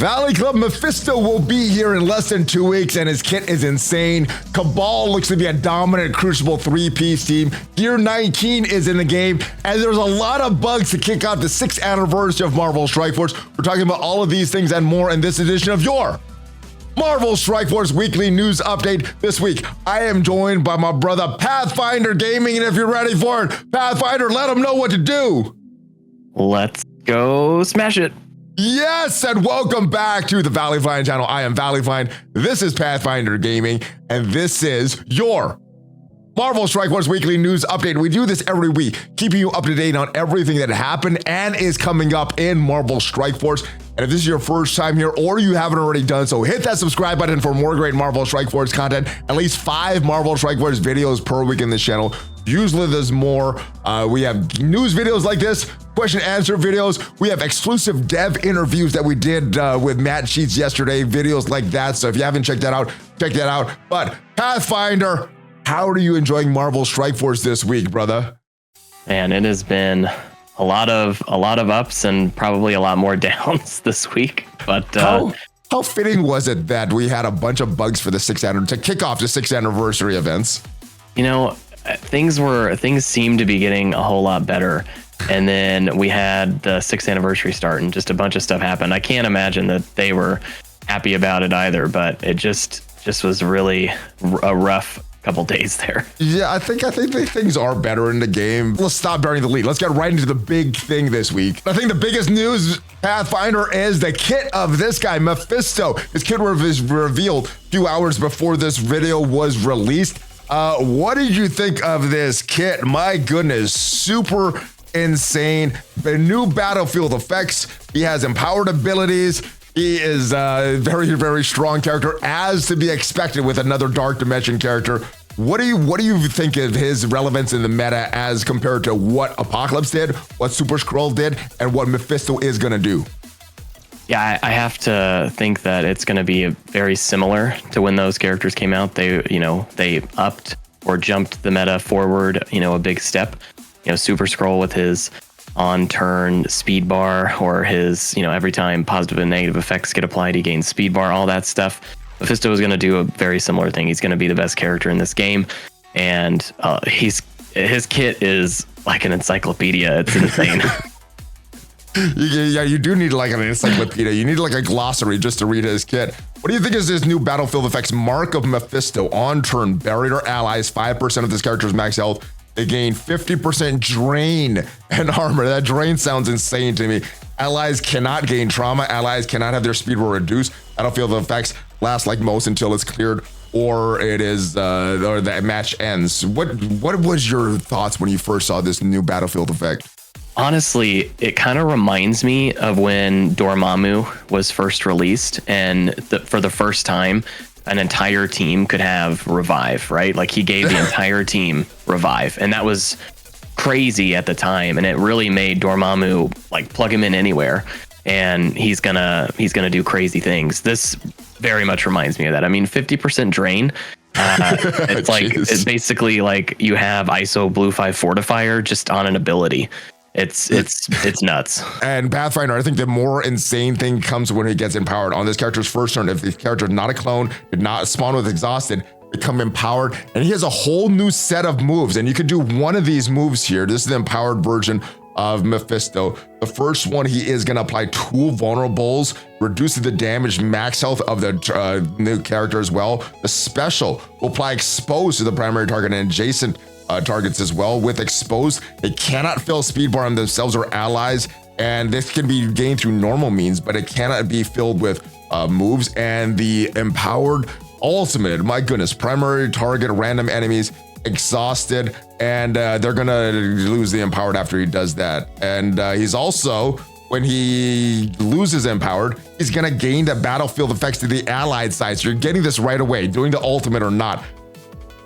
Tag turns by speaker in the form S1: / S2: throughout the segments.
S1: Valley Club Mephisto will be here in less than 2 weeks, and his kit is insane. Cabal looks to be a dominant Crucible 3-piece team. Gear 19 is in the game, and there's a lot of bugs to kick off the 6th anniversary of Marvel Strike Force. We're talking about all of these things and more in this edition of your Marvel Strike Force Weekly News Update. This week, I am joined by my brother Pathfinder Gaming, and if you're ready for it, Pathfinder, let them know what to do.
S2: Let's go smash it.
S1: Yes, and welcome back to the ValleyFlyin channel. I am ValleyFlyin. This is Pathfinder Gaming, and this is your Marvel Strike Force Weekly News Update. We do this every week, keeping you up to date on everything that happened and is coming up in Marvel Strike Force. And if this is your first time here or you haven't already done so, hit that subscribe button for more great Marvel Strike Force content. At least 5 Marvel Strike Force videos per week in this channel. Usually there's more. We have news videos like this, question and answer videos. We have exclusive dev interviews that we did with Matt Sheets yesterday, videos like that. So if you haven't checked that out, check that out. But Pathfinder, how are you enjoying Marvel Strike Force this week, brother?
S2: Man, it has been a lot of ups and probably a lot more downs this week. But
S1: how fitting was it that we had a bunch of bugs for the 6th anniversary to kick off the 6th anniversary events?
S2: You know, things seemed to be getting a whole lot better, and then we had the 6th anniversary start and just a bunch of stuff happened. I can't imagine that they were happy about it either, but it just was really a rough couple days there.
S1: Yeah, I think things are better in the game. Let's stop burying the lead. Let's get right into the big thing this week. I think the biggest news, Pathfinder, is the kit of this guy, Mephisto. His kit was revealed a few hours before this video was released. What did you think of this kit? My goodness, super insane. The new battlefield effects. He has empowered abilities. He is a very, very strong character, as to be expected with another Dark Dimension character. What do you think of his relevance in the meta as compared to what Apocalypse did, what Super Skrull did, and what Mephisto is gonna do?
S2: Yeah, I have to think that it's going to be very similar to when those characters came out. They upped or jumped the meta forward, a big step. Super Skrull with his on-turn speed bar, or his, every time positive and negative effects get applied, he gains speed bar, all that stuff. Mephisto is going to do a very similar thing. He's going to be the best character in this game, and his kit is like an encyclopedia. It's insane.
S1: Yeah, you do need like an encyclopedia. You need like a glossary just to read his kit. What do you think is this new battlefield effects? Mark of Mephisto. On turn, barrier allies, 5% of this character's max health. They gain 50% drain and armor. That drain sounds insane to me. Allies cannot gain trauma. Allies cannot have their speed roll reduced. Battlefield effects last like most until it's cleared, or it is or the match ends. What was your thoughts when you first saw this new battlefield effect?
S2: Honestly, it kind of reminds me of when Dormammu was first released, and for the first time, an entire team could have revive, right? Like he gave the entire team revive, and that was crazy at the time, and it really made Dormammu like plug him in anywhere, and he's gonna do crazy things. This very much reminds me of that. I mean, 50% drain. It's like it's basically like you have ISO Blue 5 Fortifier just on an ability. It's nuts. And
S1: Pathfinder, I think the more insane thing comes when he gets empowered. On this character's first turn, if the character is not a clone, did not spawn with exhausted, become empowered, and he has a whole new set of moves, and you could do one of these moves here. This is the empowered version of Mephisto. The first one, he is going to apply 2 vulnerables, reduces the damage max health of the new character as well. The special will apply expose to the primary target and adjacent targets as well. With exposed, they cannot fill speed bar on themselves or allies, and this can be gained through normal means, but it cannot be filled with moves. And the empowered ultimate, my goodness, primary target random enemies exhausted, and they're gonna lose the empowered after he does that. And he's also, when he loses empowered, he's gonna gain the battlefield effects to the allied side. So you're getting this right away, doing the ultimate or not.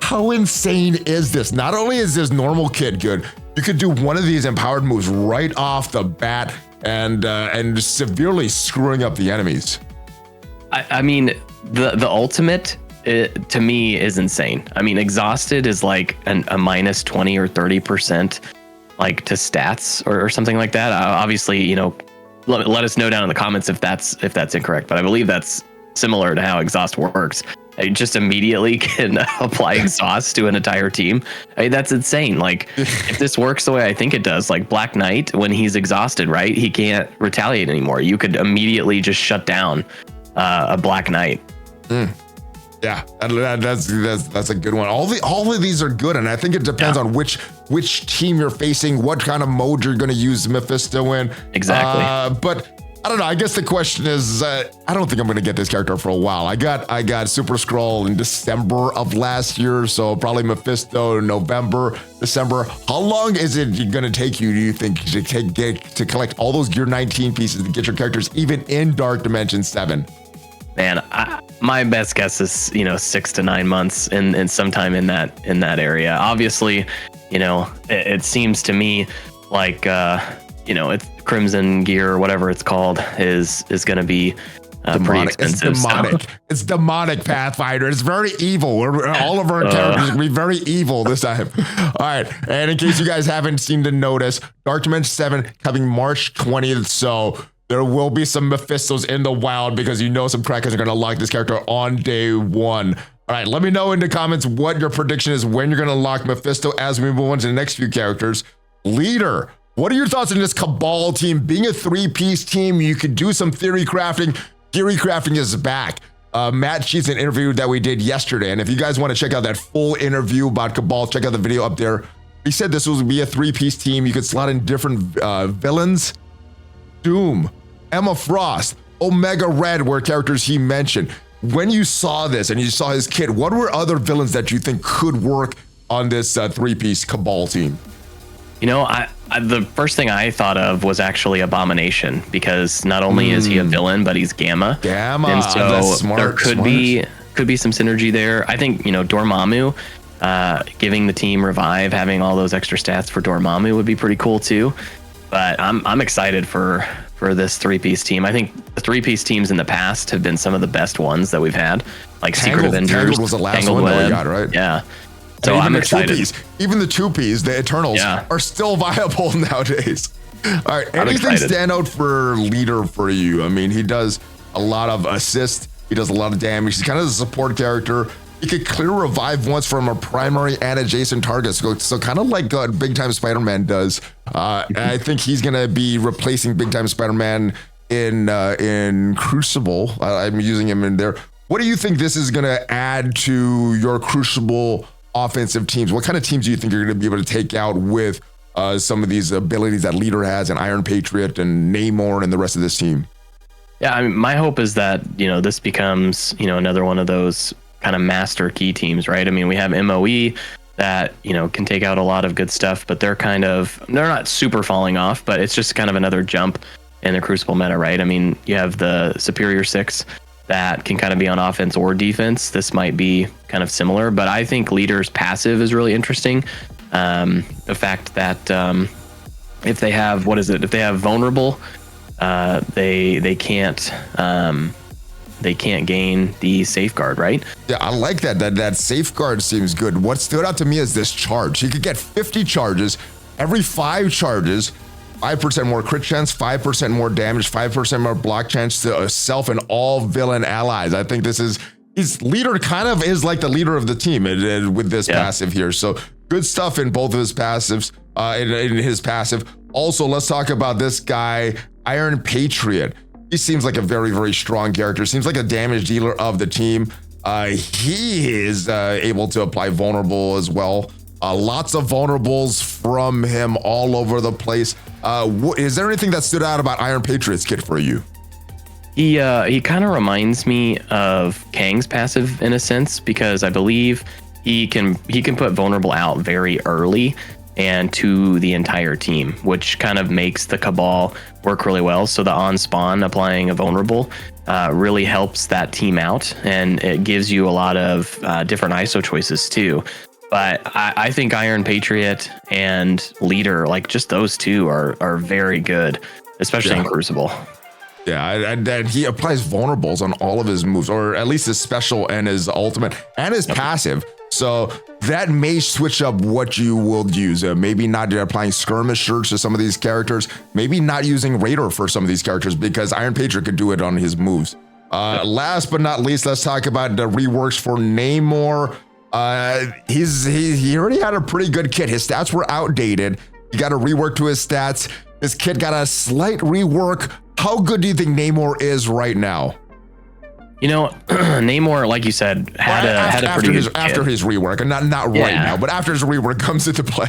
S1: How insane is this? Not only is this normal kit good, you could do one of these empowered moves right off the bat and severely screwing up the enemies.
S2: I mean, the ultimate to me is insane. I mean, exhausted is like a minus 20 or 30% like to stats or something like that. Obviously, let us know down in the comments if that's incorrect, but I believe that's similar to how exhaust works. You just immediately can apply exhaust to an entire team. I mean, that's insane. Like, if this works the way I think it does, like Black Knight, when he's exhausted, right, he can't retaliate anymore. You could immediately just shut down a Black Knight.
S1: Yeah, that's a good one. All of these are good, and I think it depends on which team you're facing, what kind of mode you're going to use Mephisto in.
S2: Exactly.
S1: But I don't know. I guess the question is, I don't think I'm going to get this character for a while. I got Super Skrull in December of last year, so probably Mephisto in November, December. How long is it going to take you, do you think, to collect all those Gear 19 pieces to get your characters even in Dark Dimension 7?
S2: Man, my best guess is 6 to 9 months, and sometime in that area. Obviously, it seems to me like it's Crimson Gear or whatever it's called is going to be pretty expensive.
S1: It's demonic. It's demonic, Pathfinder. It's very evil. All of our characters will be very evil this time. All right. And in case you guys haven't seen the notice, Dark Dimension 7 coming March 20th. So there will be some Mephistos in the wild because some crackers are going to lock this character on day one. All right. Let me know in the comments what your prediction is when you're going to lock Mephisto as we move on to the next few characters. Leader. What are your thoughts on this Cabal team? Being a 3-piece team, you could do some theory crafting. Theory crafting is back. Matt Sheets, an interview that we did yesterday. And if you guys want to check out that full interview about Cabal, check out the video up there. He said this will be a 3-piece team. You could slot in different villains. Doom, Emma Frost, Omega Red were characters he mentioned. When you saw this and you saw his kit, what were other villains that you think could work on this 3-piece Cabal team?
S2: The first thing I thought of was actually Abomination, because not only is he a villain, but he's Gamma. And so
S1: that's smart,
S2: there could be some synergy there. I think, Dormammu, giving the team revive, having all those extra stats for Dormammu would be pretty cool too. But I'm excited for this 3-piece team. I think the 3-piece teams in the past have been some of the best ones that we've had, like Secret Avengers.
S1: Tangled was the last one that we got, right?
S2: Yeah. So I'm excited.
S1: Even the 2Ps, the Eternals, are still viable nowadays. All right, anything stand out for Leader for you? I mean, he does a lot of assist. He does a lot of damage. He's kind of a support character. He could clear revive once from a primary and adjacent targets. So kind of like Big Time Spider-Man does. And I think he's going to be replacing Big Time Spider-Man in Crucible. I'm using him in there. What do you think this is going to add to your Crucible offensive teams? What kind of teams do you think you're going to be able to take out with some of these abilities that Leader has, and Iron Patriot and Neymar and the rest of this team?
S2: Yeah, I mean, my hope is that this becomes another one of those kind of master key teams, right? I mean, we have MOE that can take out a lot of good stuff, but they're not super falling off, but it's just kind of another jump in the Crucible meta, right? I mean, you have the Superior 6 that can kind of be on offense or defense. This might be kind of similar, but I think Leader's passive is really interesting. The fact that if they have vulnerable, they can't gain the safeguard, right?
S1: Yeah, I like that safeguard seems good. What stood out to me is this charge. He could get 50 charges. Every 5 charges, 5% more crit chance, 5% more damage, 5% more block chance to self and all villain allies. I think his Leader kind of is like the leader of the team with this passive here. So good stuff in both of his passives, in his passive. Also, let's talk about this guy, Iron Patriot. He seems like a very, very strong character. Seems like a damage dealer of the team. He is able to apply vulnerable as well. Lots of vulnerables from him all over the place. Is there anything that stood out about Iron Patriot's kit for you?
S2: He kind of reminds me of Kang's passive in a sense, because I believe he can put vulnerable out very early and to the entire team, which kind of makes the Cabal work really well. So the on spawn applying a vulnerable really helps that team out, and it gives you a lot of different ISO choices too. But I think Iron Patriot and Leader, like just those two are very good, especially in Crucible.
S1: Yeah, and he applies vulnerables on all of his moves, or at least his special and his ultimate and his passive. So that may switch up what you will use. Maybe not applying skirmishers to some of these characters. Maybe not using Raider for some of these characters because Iron Patriot could do it on his moves. Last but not least, let's talk about the reworks for Neymar. He already had a pretty good kit. His stats were outdated. He got a rework to his stats. His kit got a slight rework. How good do you think Neymar is right now?
S2: You know, Neymar, like you said, had a pretty good
S1: after his rework, and not right now, but after his rework comes into play.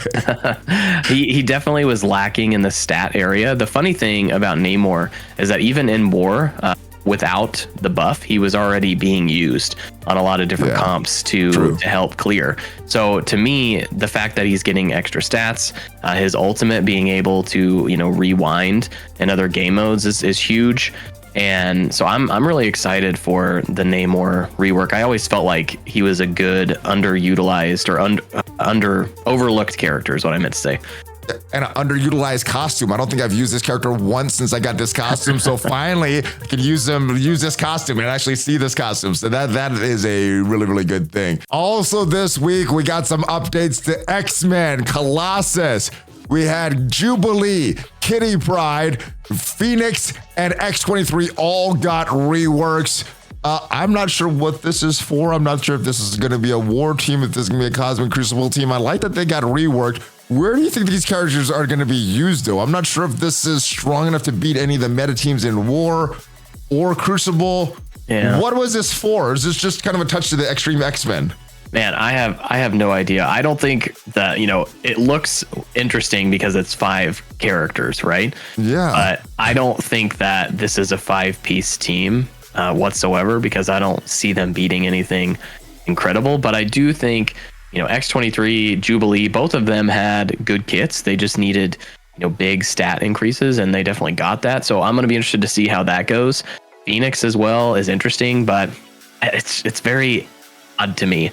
S2: he definitely was lacking in the stat area. The funny thing about Neymar is that even in war, without the buff, he was already being used on a lot of different comps to help clear. So to me, the fact that he's getting extra stats, his ultimate being able to, rewind in other game modes is huge. And so I'm really excited for the Neymar rework. I always felt like he was a good underutilized or overlooked character is what I meant to say.
S1: And an underutilized costume. I don't think I've used this character once since I got this costume. So finally, I can use this costume and actually see this costume. So that is a really, really good thing. Also this week, we got some updates to XMen, Colossus. We had Jubilee, Kitty Pryde, Phoenix, and X-23 all got reworks. I'm not sure what this is for. I'm not sure if this is going to be a war team, if this is going to be a Cosmic Crucible team. I like that they got reworked. Where do you think these characters are going to be used, though? I'm not sure if this is strong enough to beat any of the meta teams in War or Crucible. Yeah. What was this for? Is this just kind of a touch to the Extreme X-Men?
S2: Man, I have no idea. I don't think that, it looks interesting because it's 5 characters, right? Yeah. But I don't think that this is a 5-piece team whatsoever because I don't see them beating anything incredible. But I do think X-23, Jubilee, both of them had good kits. They just needed, big stat increases, and they definitely got that. So I'm going to be interested to see how that goes. Phoenix as well is interesting, but it's very odd to me.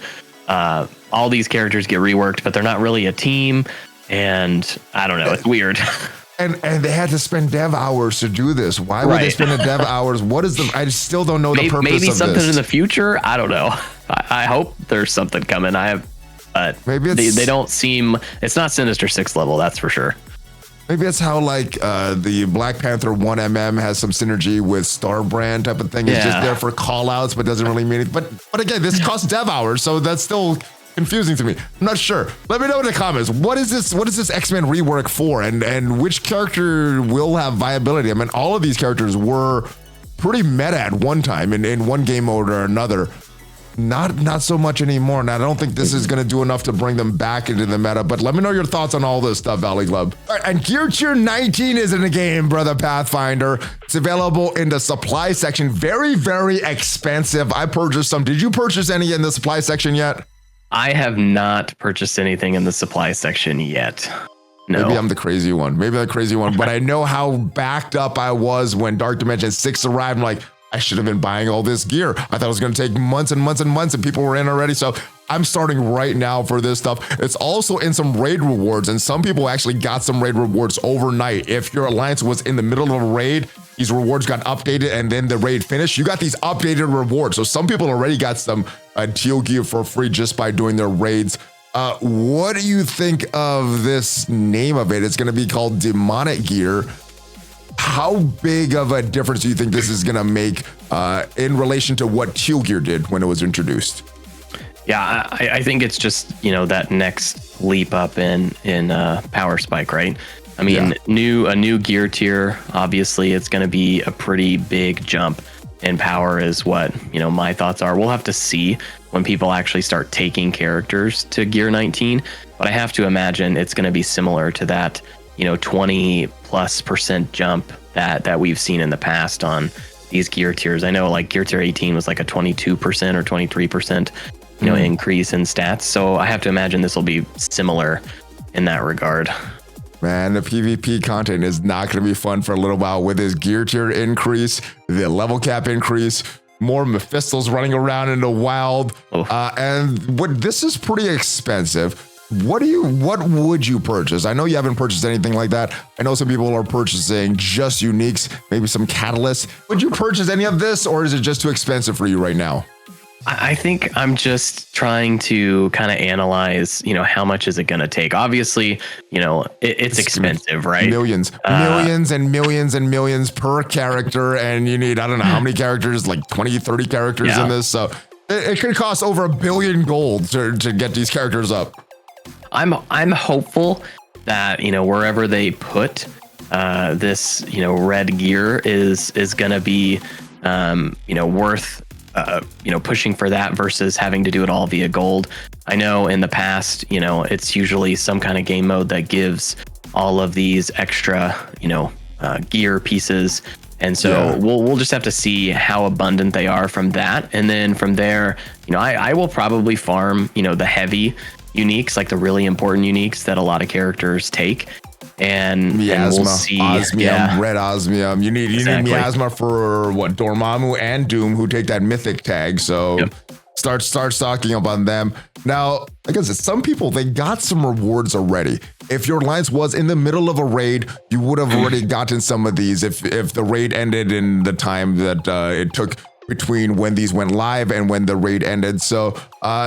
S2: All these characters get reworked, but they're not really a team, and I don't know. It's weird.
S1: And they had to spend dev hours to do this. Why would they spend the dev hours? What is I still don't know the purpose of this. Maybe
S2: something in the future. I don't know. I hope there's something coming. But maybe they don't seem. It's not Sinister 6 level, that's for sure.
S1: Maybe it's how the Black Panther 1mm has some synergy with Starbrand type of thing. It's just there for call outs, but doesn't really mean it. But again, this costs dev hours, so that's still confusing to me. I'm not sure. Let me know in the comments. What is this X-Men rework for? And which character will have viability? I mean, all of these characters were pretty meta at one time in one game mode or another. Not so much anymore. And I don't think this is going to do enough to bring them back into the meta. But let me know your thoughts on all this stuff, Valley Club. All right, and Gear Tier 19 is in the game, brother Pathfinder. It's available in the supply section. Very, very expensive. I purchased some. Did you purchase any in the supply section yet?
S2: I have not purchased anything in the supply section yet. No.
S1: Maybe I'm the crazy one. But I know how backed up I was when Dark Dimension 6 arrived. I'm like, I should have been buying all this gear. I thought it was going to take months and months and months, and people were in already. So I'm starting right now for this stuff. It's also in some raid rewards, and some people actually got some raid rewards overnight. If your alliance was in the middle of a raid, these rewards got updated, and then the raid finished. You got these updated rewards. So some people already got some teal gear for free just by doing their raids. What do you think of this name of it? It's going to be called Demonic Gear. How big of a difference do you think this is going to make in relation to what Teal Gear did when it was introduced?
S2: Yeah, I think it's just, that next leap up in power spike, right? I mean, a new gear tier, obviously it's going to be a pretty big jump in power is what, my thoughts are. We'll have to see when people actually start taking characters to gear 19, but I have to imagine it's going to be similar to that 20+% jump that we've seen in the past on these gear tiers. I know gear tier 18 was a 22% or 23%, increase in stats. So I have to imagine this will be similar in that regard.
S1: Man, the PvP content is not going to be fun for a little while with this gear tier increase, the level cap increase, more Mephistos running around in the wild. And this is pretty expensive. What would you purchase? I know you haven't purchased anything like that. I know some people are purchasing just uniques, maybe some catalysts. Would you purchase any of this, or is it just too expensive for you right now?
S2: I think I'm just trying to kind of analyze, how much is it going to take? Obviously, it's expensive, right?
S1: Millions and millions and millions per character. And you need, I don't know how many characters, like 20, 30 characters in this. So it could cost over $1 billion gold to get these characters up.
S2: I'm hopeful that, wherever they put this, red gear is going to be, worth pushing for that versus having to do it all via gold. I know in the past, it's usually some kind of game mode that gives all of these extra, gear pieces. And so we'll just have to see how abundant they are from that. And then from there, I will probably farm, the heavy uniques, like the really important uniques that a lot of characters take. And we'll see
S1: osmium, red osmium. You need miasma for what, Dormammu and Doom, who take that mythic tag. So start stocking up on them. Now, like I said, some people, they got some rewards already. If your alliance was in the middle of a raid, you would have already gotten some of these if the raid ended in the time that it took between when these went live and when the raid ended. So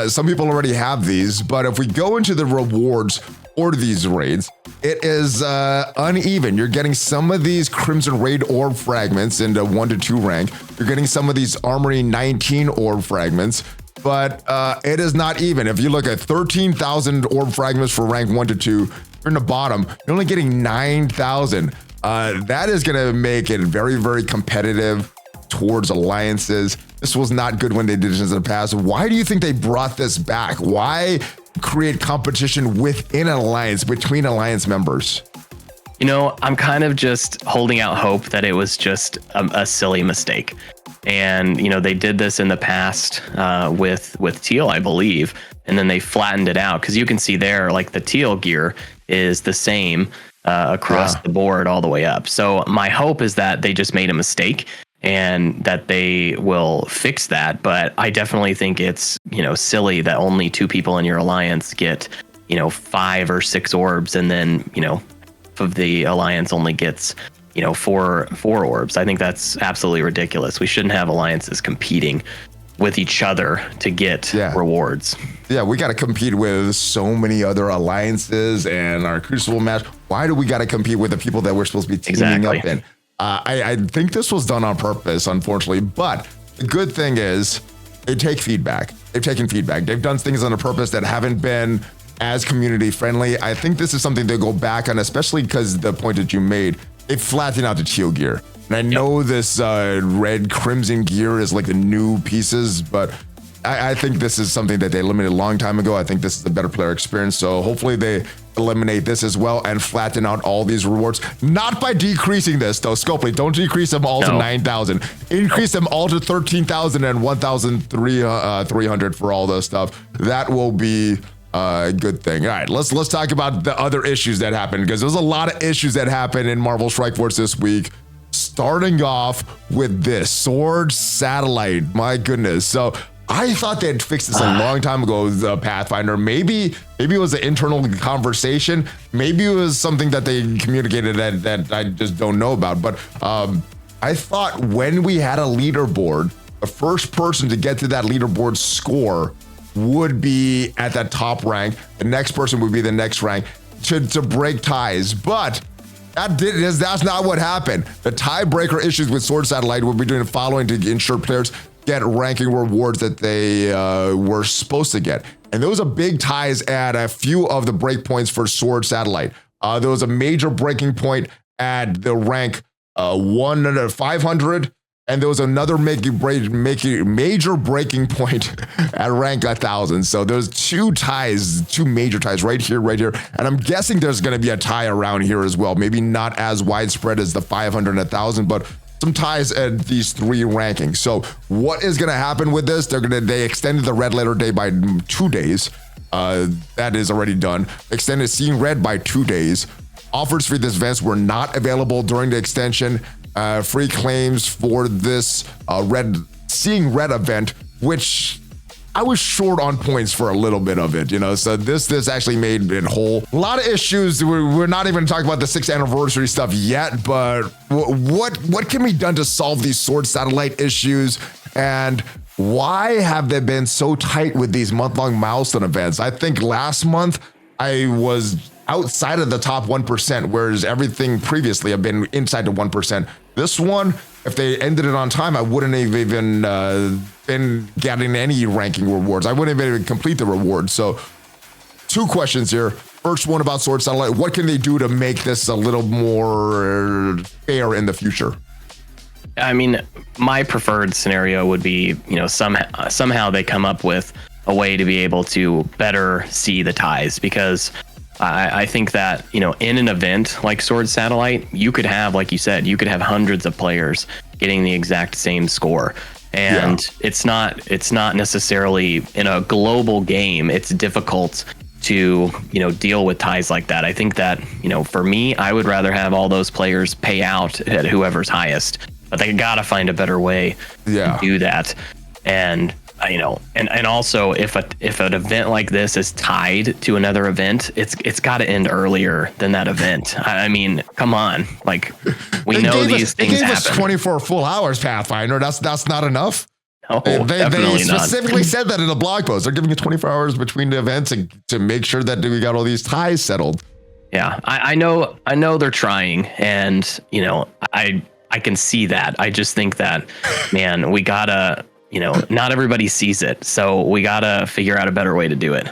S1: some people already have these, but if we go into the rewards for these raids, it is uneven. You're getting some of these Crimson Raid orb fragments in the 1 to 2 rank. You're getting some of these Armory 19 orb fragments, but it is not even. If you look at 13,000 orb fragments for rank 1 to 2, you're in the bottom, you're only getting 9,000. That is gonna make it very, very competitive towards alliances. This was not good when they did this in the past. Why do you think they brought this back? Why create competition within an alliance, between alliance members?
S2: I'm kind of just holding out hope that it was just a silly mistake. And, they did this in the past with teal, I believe, and then they flattened it out, because you can see there, like the teal gear is the same across the board all the way up. So my hope is that they just made a mistake and that they will fix that. But I definitely think it's, silly that only 2 people in your alliance get, 5 or 6 orbs, and then, of the alliance only gets, 4 orbs. I think that's absolutely ridiculous. We shouldn't have alliances competing with each other to get rewards. Yeah,
S1: we got to compete with so many other alliances and our Crucible match. Why do we got to compete with the people that we're supposed to be teaming up in? I think this was done on purpose, unfortunately, but the good thing is they take feedback. They've taken feedback. They've done things on a purpose that haven't been as community friendly. I think this is something they go back on, especially because the point that you made, they flattened out the teal gear. And I know this red crimson gear is like the new pieces, but I think this is something that they eliminated a long time ago. I think this is a better player experience. So hopefully they eliminate this as well and flatten out all these rewards. Not by decreasing this though, Scopely. Don't decrease them all to 9,000. Increase them all to 13,000 and 1,300 for all this stuff. That will be a good thing. All right, let's talk about the other issues that happened, because there's a lot of issues that happened in Marvel Strike Force this week. Starting off with this Sword Satellite. My goodness. So I thought they had fixed this a long time ago, the Pathfinder. Maybe it was an internal conversation. Maybe it was something that they communicated that I just don't know about. But I thought when we had a leaderboard, the first person to get to that leaderboard score would be at that top rank. The next person would be the next rank to break ties. But that's not what happened. The tiebreaker issues with Sword Satellite will be doing the following to ensure players get ranking rewards that they were supposed to get. And there was a big ties at a few of the breakpoints for Sword Satellite. There was a major breaking point at the rank 500, and there was another major breaking point at rank 1,000. So there's two major ties right here. And I'm guessing there's going to be a tie around here as well. Maybe not as widespread as the 500 and 1,000, but some ties at these 3 rankings. So what is going to happen with this? They extended the red letter day by 2 days. That is already done. Extended Seeing Red by 2 days. Offers for this events were not available during the extension. Free claims for this Seeing Red event, which I was short on points for a little bit of it, so this actually made it whole. A lot of issues. We're not even talking about the 6th anniversary stuff yet, but what can be done to solve these Sword Satellite issues? And why have they been so tight with these month-long milestone events? I think last month I was outside of the top 1%, whereas everything previously have been inside the 1%. This one, if they ended it on time, I wouldn't have even been getting any ranking rewards. I wouldn't even complete the rewards. So 2 questions here. First one about Sword Satellite. What can they do to make this a little more fair in the future?
S2: I mean, my preferred scenario would be, somehow they come up with a way to be able to better see the ties, because I think that, in an event like Sword Satellite, you could have, like you said, you could have hundreds of players getting the exact same score. And it's not necessarily in a global game. It's difficult to, deal with ties like that. I think that, for me, I would rather have all those players pay out at whoever's highest, but they gotta find a better way to do that. And and also if an event like this is tied to another event, it's got to end earlier than that event. I mean, come on, like we know these things happen. They gave us 24
S1: full hours, Pathfinder. That's not enough.
S2: Oh,
S1: they specifically said that in a blog post. They're giving you 24 hours between the events to make sure that we got all these ties settled.
S2: Yeah, I know they're trying, and I can see that. I just think that, man, we gotta, not everybody sees it, so we gotta figure out a better way to do it.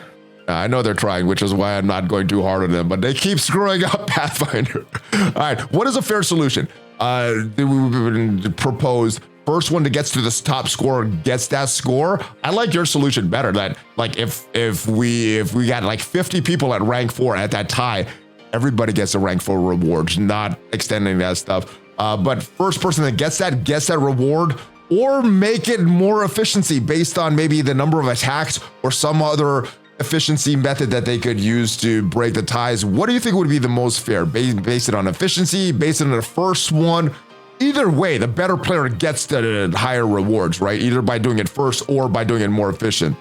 S1: I know they're trying, which is why I'm not going too hard on them, but they keep screwing up, Pathfinder. All right, what is a fair solution? We proposed first one that gets to this top score gets that score. I like your solution better. That like if we got like 50 people at rank 4 at that tie, everybody gets a rank 4 rewards, not extending that stuff. But first person that gets that reward, or make it more efficiency based on maybe the number of attacks or some other efficiency method that they could use to break the ties. What do you think would be the most fair? Base it on efficiency, base it on the first one. Either way, the better player gets the higher rewards, right? Either by doing it first or by doing it more efficient.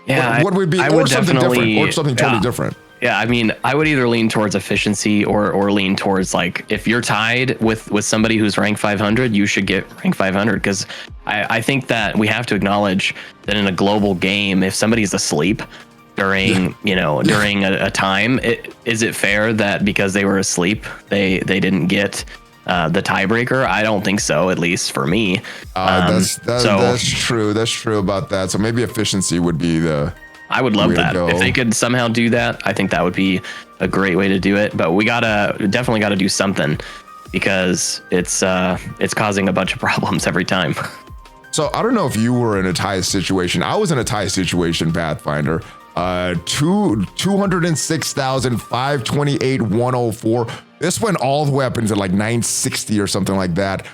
S2: Yeah,
S1: what would be, or something different, or something totally different.
S2: Yeah, I mean, I would either lean towards efficiency or lean towards, like, if you're tied with somebody who's rank 500, you should get rank 500, because I think that we have to acknowledge that in a global game, if somebody's asleep during during a time, is it fair that because they were asleep they didn't get the tiebreaker? I don't think so, at least for me.
S1: That's true. That's true about that. So maybe efficiency would be the.
S2: I would love that. If they could somehow do that, I think that would be a great way to do it. But we definitely gotta do something, because it's causing a bunch of problems every time.
S1: So I don't know if you were in a tie situation. I was in a tie situation, Pathfinder. 206,528,104. This went all the way up into like 960 or something like that.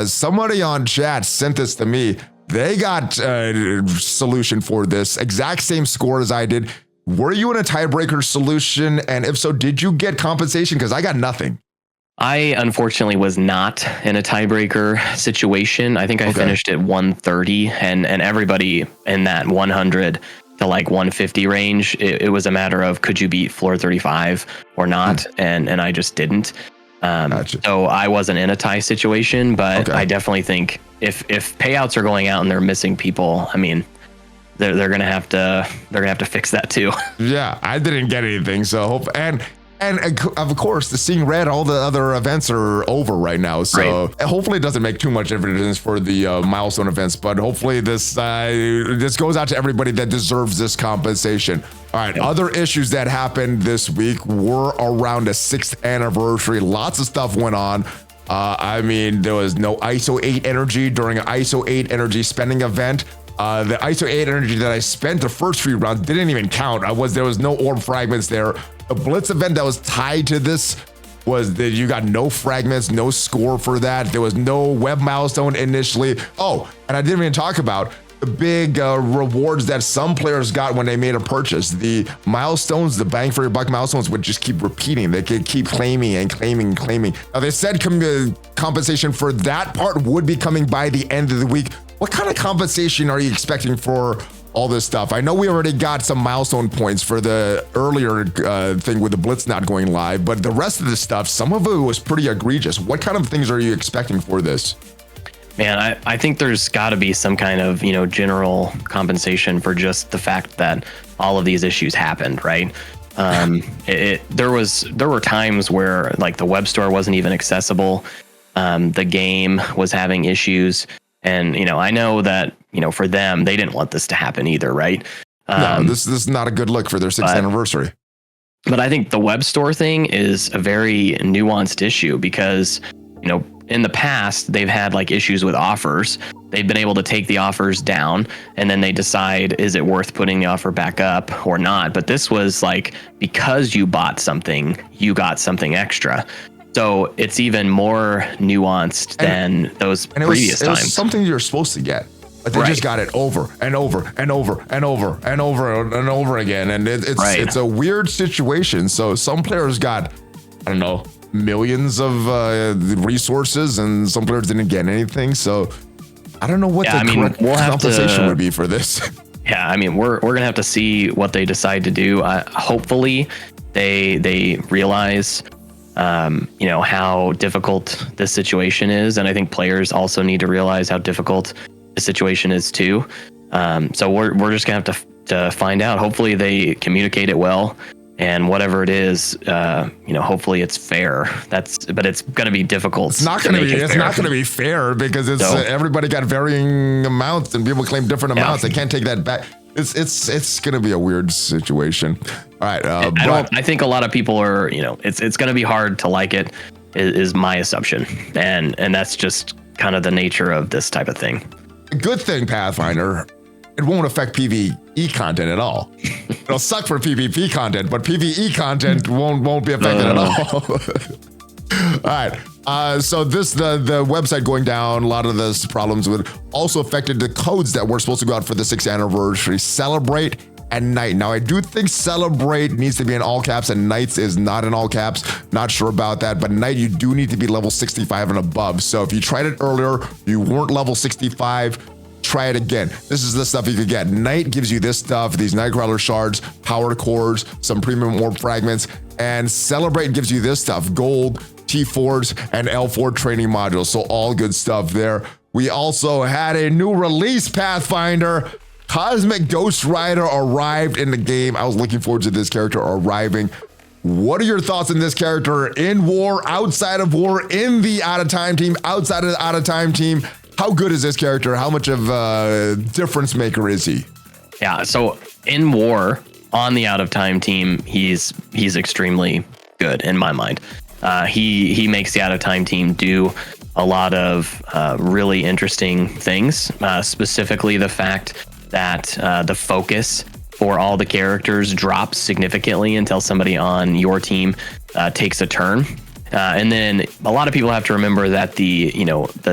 S1: Somebody on chat sent this to me. They got a solution for this. Exact same score as I did. Were you in a tiebreaker solution? And if so, did you get compensation? Because I got nothing.
S2: I unfortunately was not in a tiebreaker situation. I think I finished at 130, and everybody in that 100 to like 150 range, it was a matter of could you beat floor 35 or not, and I just didn't. Gotcha. So I wasn't in a tie situation, but I definitely think if payouts are going out and they're missing people, I mean, they're gonna have to fix that too. Yeah,
S1: I didn't get anything, so hope and of course, the Seeing Red, all the other events are over right now. So hopefully it doesn't make too much difference for the milestone events, but hopefully this goes out to everybody that deserves this compensation. All right, other issues that happened this week were around the 6th anniversary. Lots of stuff went on. I mean, there was no ISO 8 energy during an ISO 8 energy spending event. The ISO 8 energy that I spent the first 3 rounds didn't even count. There was no orb fragments there. The Blitz event that was tied to this was that you got no fragments, no score for that. There was no web milestone initially. Oh, and I didn't even talk about the big rewards that some players got when they made a purchase. The milestones, the bang for your buck milestones would just keep repeating. They could keep claiming and claiming and claiming. Now they said compensation for that part would be coming by the end of the week. What kind of compensation are you expecting for all this stuff? I know we already got some milestone points for the earlier thing with the Blitz not going live, but the rest of the stuff, some of it was pretty egregious. What kind of things are you expecting for this?
S2: Man, I think there's got to be some kind of, general compensation for just the fact that all of these issues happened, right? There were times where like the web store wasn't even accessible. The game was having issues, and I know that for them, they didn't want this to happen either, right?
S1: No, this is not a good look for their 6th anniversary.
S2: But I think the web store thing is a very nuanced issue because, in the past, they've had like issues with offers. They've been able to take the offers down and then they decide, is it worth putting the offer back up or not? But this was like, because you bought something, you got something extra. So it's even more nuanced than those previous times. It was
S1: something you're supposed to get. But they just got it over and over and over and over and over and over again. And it's a weird situation. So some players got, I don't know, millions of resources, and some players didn't get anything. So I don't know what the correct compensation would be for this.
S2: Yeah, I mean, we're gonna have to see what they decide to do. Hopefully, they realize, how difficult this situation is, and I think players also need to realize how difficult the situation is too. So we're just gonna have to find out. Hopefully, they communicate it well. And whatever it is, hopefully it's fair. But it's going to be difficult.
S1: It's not going to be fair because everybody got varying amounts and people claim different amounts. They can't take that back. It's going to be a weird situation. All right.
S2: I think a lot of people are, it's going to be hard to like it is my assumption. And that's just kind of the nature of this type of thing.
S1: Good thing, Pathfinder, it won't affect PvE content at all. It'll suck for PvP content, but PvE content won't be affected at all. All right. So the website going down, a lot of those problems would also affected the codes that were supposed to go out for the 6th anniversary. Celebrate and Night. Now I do think Celebrate needs to be in all caps and Nights is not in all caps. Not sure about that, but Night you do need to be level 65 and above. So if you tried it earlier, you weren't level 65. Try it again. This is the stuff you could get. Night gives you this stuff, these Nightcrawler shards, power cores, some premium orb fragments, and Celebrate gives you this stuff, gold, T4s, and L4 training modules. So all good stuff there. We also had a new release, Pathfinder. Cosmic Ghost Rider arrived in the game. I was looking forward to this character arriving. What are your thoughts on this character in war, outside of war, in the out of time team, outside of the out of time team? How good is this character? How much of a difference maker is he?
S2: Yeah, so in war, on the out of time team, he's extremely good in my mind. He makes the out of time team do a lot of really interesting things, specifically the fact that the focus for all the characters drops significantly until somebody on your team takes a turn. And then a lot of people have to remember that the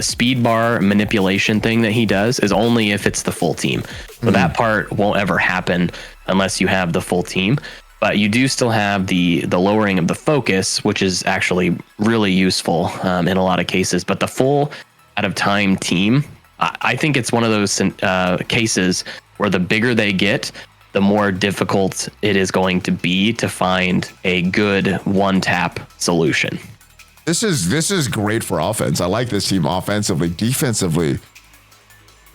S2: speed bar manipulation thing that he does is only if it's the full team. So that part won't ever happen unless you have the full team. But you do still have the lowering of the focus, which is actually really useful in a lot of cases. But the full out of time team, I think it's one of those cases where the bigger they get, the more difficult it is going to be to find a good one-tap solution.
S1: This is great for offense. I like this team offensively. Defensively,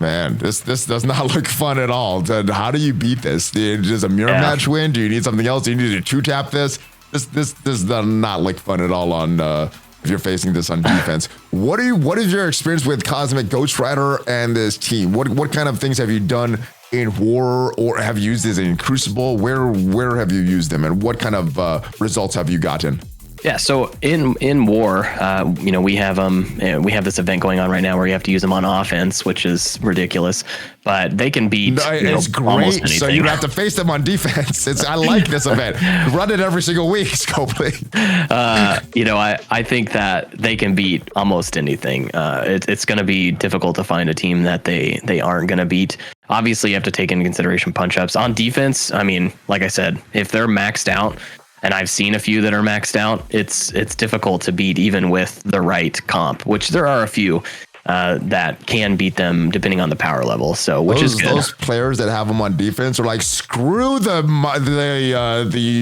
S1: man, this does not look fun at all. How do you beat this? Does a mirror match win? Do you need something else? Do you need to two-tap this? This does not look fun at all on if you're facing this on defense. What is your experience with Cosmic Ghost Rider and this team? What kind of things have you done in war, or have you used this in Crucible? Where have you used them, and what kind of results have you gotten?
S2: Yeah, so in war, we have this event going on right now where you have to use them on offense, which is ridiculous, but they can beat
S1: it's great. Almost anything. So you have to face them on defense. I like this event. Run it every single week, Scopely.
S2: I think that they can beat almost anything. It's going to be difficult to find a team that they aren't going to beat. Obviously, you have to take into consideration punch-ups. On defense, I mean, like I said, if they're maxed out, and I've seen a few that are maxed out, it's difficult to beat even with the right comp, which there are a few that can beat them depending on the power level. So, which is good.
S1: Those players that have them on defense are like, screw the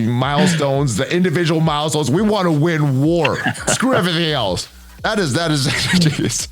S1: milestones, the individual milestones. We want to win war. Screw everything else. That is jeez.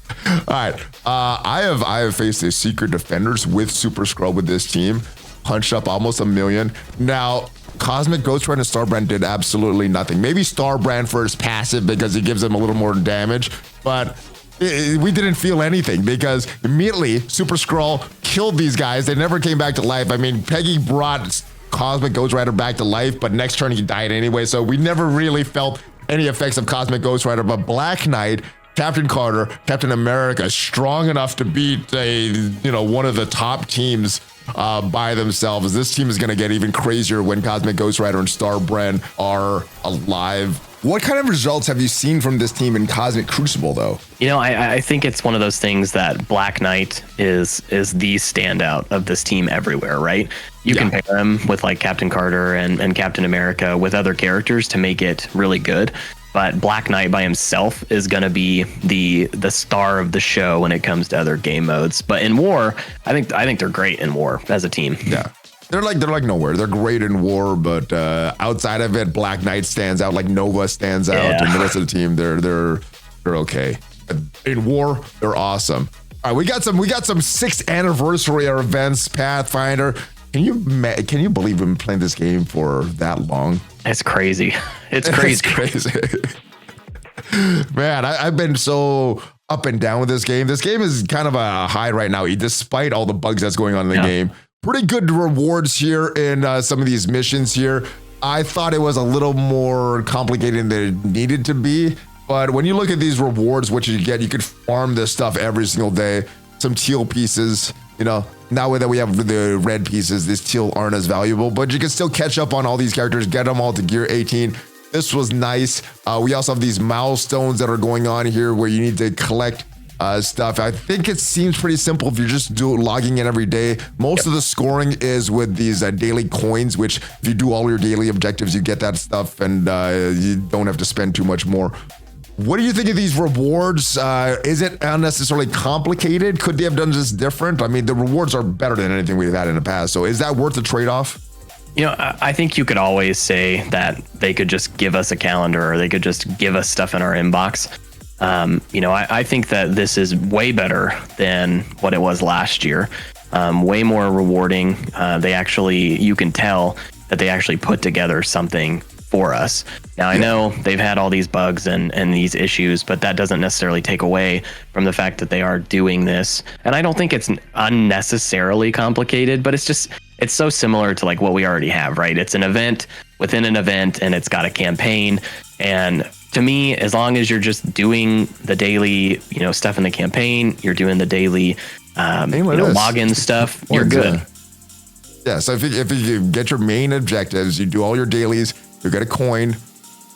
S1: All right. I have faced a Secret Defenders with Super Skrull with this team. Punched up almost 1 million. Now, Cosmic Ghost Rider and Starbrand did absolutely nothing. Maybe Starbrand for his passive because he gives them a little more damage, but we didn't feel anything because immediately Super Skrull killed these guys. They never came back to life. I mean, Peggy brought Cosmic Ghost Rider back to life, but next turn he died anyway, so we never really felt any effects of Cosmic Ghost Rider. But Black Knight, Captain Carter, Captain America, strong enough to beat one of the top teams by themselves. This team is going to get even crazier when Cosmic Ghost Rider and Starbrand are alive. What kind of results have you seen from this team in Cosmic Crucible, though?
S2: I think it's one of those things that Black Knight is the standout of this team everywhere, right? You can pair him with like Captain Carter and Captain America with other characters to make it really good. But Black Knight by himself is going to be the star of the show when it comes to other game modes. But in War, I think they're great in War as a team.
S1: Yeah. They're like nowhere. They're great in War, but outside of it, Black Knight stands out. Like Nova stands out, and the rest of the team they're okay. In War, they're awesome. All right, we got some 6th anniversary events. Pathfinder. Can you believe we've been playing this game for that long?
S2: It's crazy. It's crazy.
S1: It's crazy. Man, I've been so up and down with this game. This game is kind of a high right now, despite all the bugs that's going on in the game. Pretty good rewards here in some of these missions here. I thought it was a little more complicated than it needed to be. But when you look at these rewards, what you get, you could farm this stuff every single day. Some teal pieces, now that we have the red pieces, these teal aren't as valuable, but you can still catch up on all these characters, get them all to gear 18. This was nice. We also have these milestones that are going on here where you need to collect stuff. I think it seems pretty simple if you're just logging in every day. Most of the scoring is with these daily coins, which if you do all your daily objectives, you get that stuff and you don't have to spend too much more. What do you think of these rewards? Is it unnecessarily complicated? Could they have done this different? I mean, the rewards are better than anything we've had in the past. So is that worth the trade-off?
S2: I think you could always say that they could just give us a calendar or they could just give us stuff in our inbox. I think that this is way better than what it was last year. Way more rewarding. You can tell that they actually put together something for us. Now, I know they've had all these bugs and these issues, but that doesn't necessarily take away from the fact that they are doing this. And I don't think it's unnecessarily complicated, but it's so similar to like what we already have, right? It's an event within an event and it's got a campaign. And to me, as long as you're just doing the daily, stuff in the campaign, you're doing the daily, login stuff, you're good.
S1: Yeah. So if you get your main objectives, you do all your dailies, you get a coin,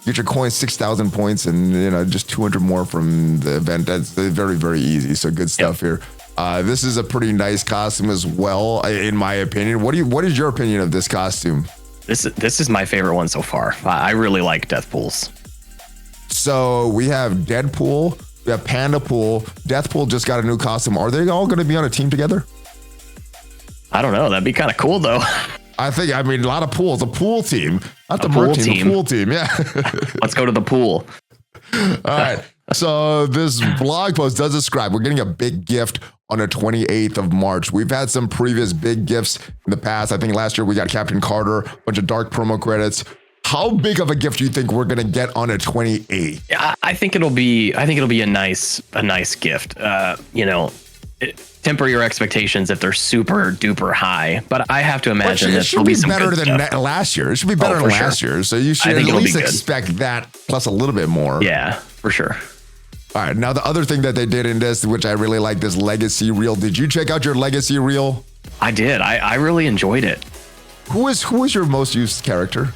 S1: get your coin 6,000 points, and just 200 more from the event. That's very, very easy. So good stuff here. This is a pretty nice costume as well, in my opinion. What is your opinion of this costume?
S2: This is my favorite one so far. I really like Deathpool's.
S1: So we have Deadpool, we have Pandapool. Deathpool just got a new costume. Are they all going to be on a team together?
S2: I don't know. That'd be kind of cool, though.
S1: I mean, a lot of pools. A pool team. Not the merc team, the pool team. Yeah.
S2: Let's go to the pool.
S1: All right. So this blog post does describe we're getting a big gift on the 28th of March. We've had some previous big gifts in the past. I think last year we got Captain Carter, a bunch of dark promo credits. How big of a gift do you think we're going to get on the 28th?
S2: Yeah, I think it'll be a nice gift. Temper your expectations if they're super duper high, but I have to imagine that it'll be better than
S1: last year. It should be better than last year. So you should at least expect that plus a little bit more.
S2: Yeah, for sure.
S1: All right. Now the other thing that they did in this, which I really like, this legacy reel. Did you check out your legacy reel?
S2: I did. I really enjoyed it.
S1: Who is your most used character?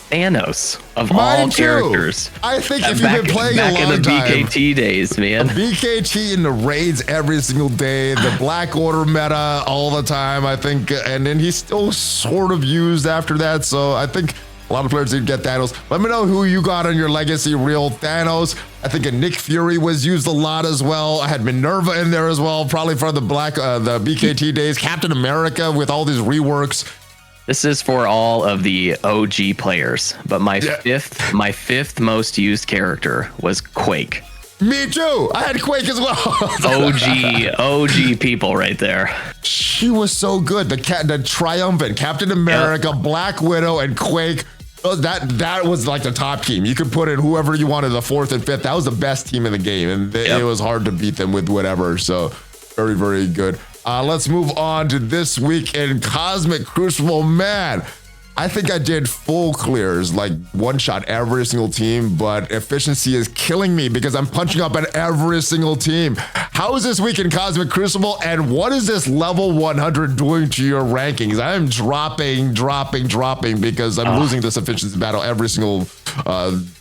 S2: Thanos of all characters.
S1: I think if you've been playing a long time.
S2: Back in the BKT days, man.
S1: BKT in the raids every single day, the Black Order meta all the time, I think. And then he's still sort of used after that. So I think a lot of players did get Thanos. Let me know who you got on your legacy reel. Thanos. I think a Nick Fury was used a lot as well. I had Minerva in there as well, probably for the the BKT days. Captain America with all these reworks.
S2: This is for all of the OG players, but my fifth most used character was Quake.
S1: Me too. I had Quake as well.
S2: OG people right there.
S1: She was so good. The triumphant Captain America, Black Widow, and Quake. That was like the top team. You could put in whoever you wanted, the fourth and fifth. That was the best team in the game, and it was hard to beat them with whatever. So very, very good. Let's move on to this week in Cosmic Crucible. Man, I think I did full clears, like one shot every single team, but efficiency is killing me because I'm punching up at every single team. How is this week in Cosmic Crucible, and what is this level 100 doing to your rankings? I am dropping because I'm losing this efficiency battle every single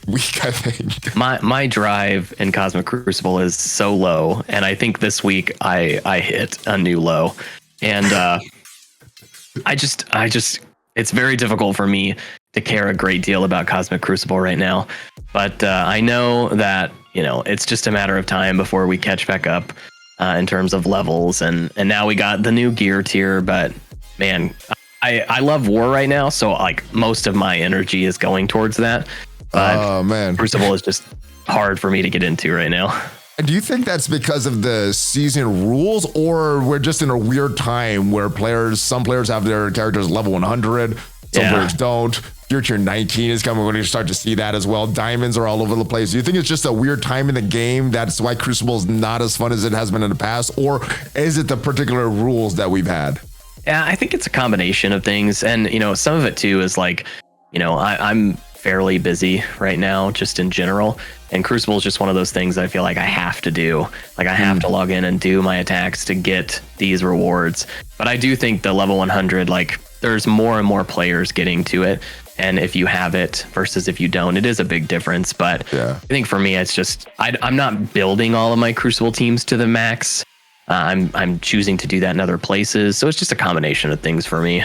S1: week, I think.
S2: My drive in Cosmic Crucible is so low, and I think this week I hit a new low, and I just it's very difficult for me to care a great deal about Cosmic Crucible right now, but I know that it's just a matter of time before we catch back up in terms of levels, and now we got the new gear tier. But man, I love War right now, so like most of my energy is going towards that. But
S1: man,
S2: Crucible is just hard for me to get into right now.
S1: Do you think that's because of the season rules, or we're just in a weird time where some players have their characters level 100, some players don't? Gear tier 19 is coming. We're going to start to see that as well. Diamonds are all over the place. Do you think it's just a weird time in the game? That's why Crucible is not as fun as it has been in the past, or is it the particular rules that we've had?
S2: Yeah, I think it's a combination of things, and some of it too is like, I'm fairly busy right now, just in general. And Crucible is just one of those things that I feel like I have to do. Like I have to log in and do my attacks to get these rewards. But I do think the level 100, like there's more and more players getting to it. And if you have it versus if you don't, it is a big difference. But I think for me, it's just, I'm not building all of my Crucible teams to the max. I'm choosing to do that in other places. So it's just a combination of things for me.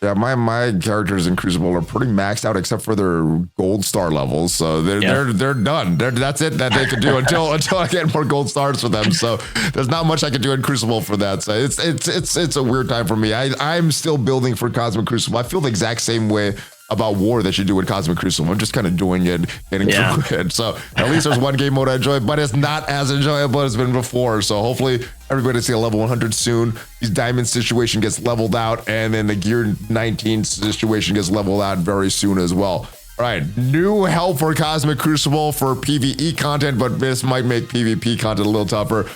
S1: Yeah, my characters in Crucible are pretty maxed out except for their gold star levels. So they're done. That's it that they can do until I get more gold stars for them. So there's not much I can do in Crucible for that. So it's a weird time for me. I'm still building for Cosmic Crucible. I feel the exact same way about War that you do with Cosmic Crucible. I'm just kind of doing it, getting through it. So at least there's one game mode I enjoy, but it's not as enjoyable as it's been before. So hopefully everybody see a level 100 soon. These diamond situation gets leveled out, and then the gear 19 situation gets leveled out very soon as well. All right, new help for Cosmic Crucible for PvE content, but this might make PvP content a little tougher.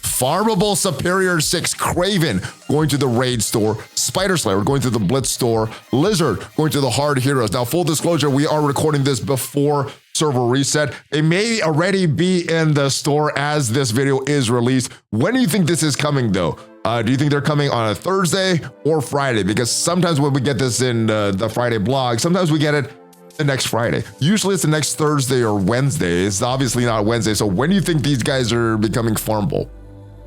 S1: Farmable Superior 6 Craven going to the Raid store, Spider Slayer going to the Blitz store, Lizard going to the Hard Heroes. Now, full disclosure, we are recording this before server reset. They may already be in the store as this video is released. When do you think this is coming, though? Do you think they're coming on a Thursday or Friday? Because sometimes when we get this in the Friday blog, sometimes we get it the next Friday. Usually it's the next Thursday or Wednesday. It's obviously not Wednesday. So when do you think these guys are becoming farmable?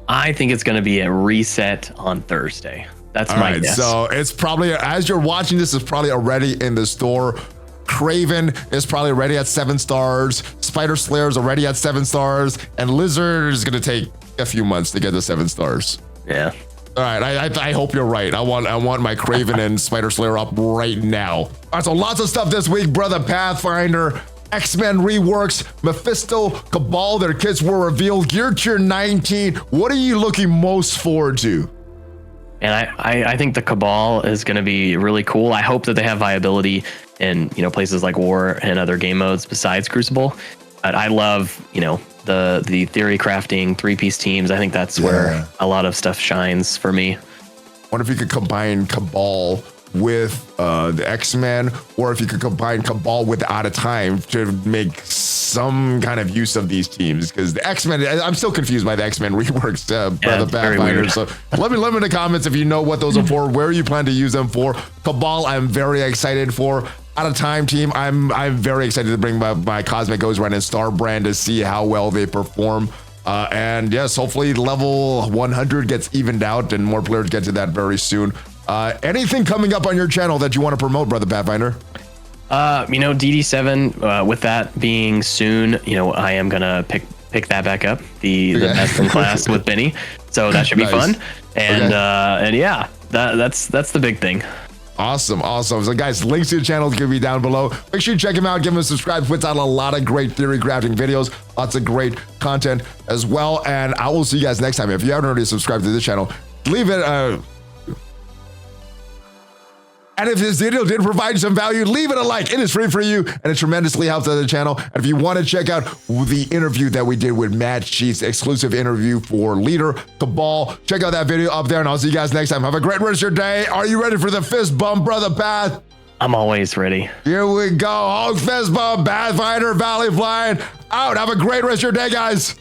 S2: I think it's going to be a reset on Thursday. That's my guess.
S1: So it's probably, as you're watching this, it's probably already in the store. Craven is probably already at 7 stars. Spider Slayer is already at 7 stars. And Lizard is going to take a few months to get to 7 stars.
S2: Yeah.
S1: All right, I hope you're right. I want my Craven and Spider Slayer up right now. All right, so lots of stuff this week, brother. Pathfinder, XMen Reworks, Mephisto Cabal, their kits were revealed. Gear tier 19. What are you looking most forward to?
S2: And I think the Cabal is going to be really cool. I hope that they have viability in places like War and other game modes besides Crucible. But I love the theory crafting 3-piece teams. I think that's where a lot of stuff shines for me.
S1: I wonder if you could combine Cabal with the X-Men, or if you could combine Cabal with Out of Time to make some kind of use of these teams, because the X-Men, I'm still confused by the X-Men Reworks by the Pathfinder. So let me in the comments if you know what those are for, where you plan to use them for. Cabal, I'm very excited for. Out of Time team, I'm very excited to bring my Cosmic Ghost Run and Star brand to see how well they perform. And yes, hopefully level 100 gets evened out and more players get to that very soon. Anything coming up on your channel that you want to promote, brother Pathfinder?
S2: DD7, with that being soon, I am gonna pick that back up, the best in class with Benny. So that should be fun. And and yeah, that's the big thing.
S1: Awesome. So guys, links to the channel is going to be down below. Make sure you check him out, give him a subscribe. Puts out a lot of great theory crafting videos, lots of great content as well. And I will see you guys next time. If you haven't already subscribed to this channel, leave it and if this video did provide you some value, leave it a like. It is free for you, and it tremendously helps the channel. And if you want to check out the interview that we did with Matt Sheets, exclusive interview for Leader Cabal, check out that video up there, and I'll see you guys next time. Have a great rest of your day. Are you ready for the fist bump, brother Path?
S2: I'm always ready.
S1: Here we go. Hulk fist bump, Pathfinder, ValleyFlyin, out. Have a great rest of your day, guys.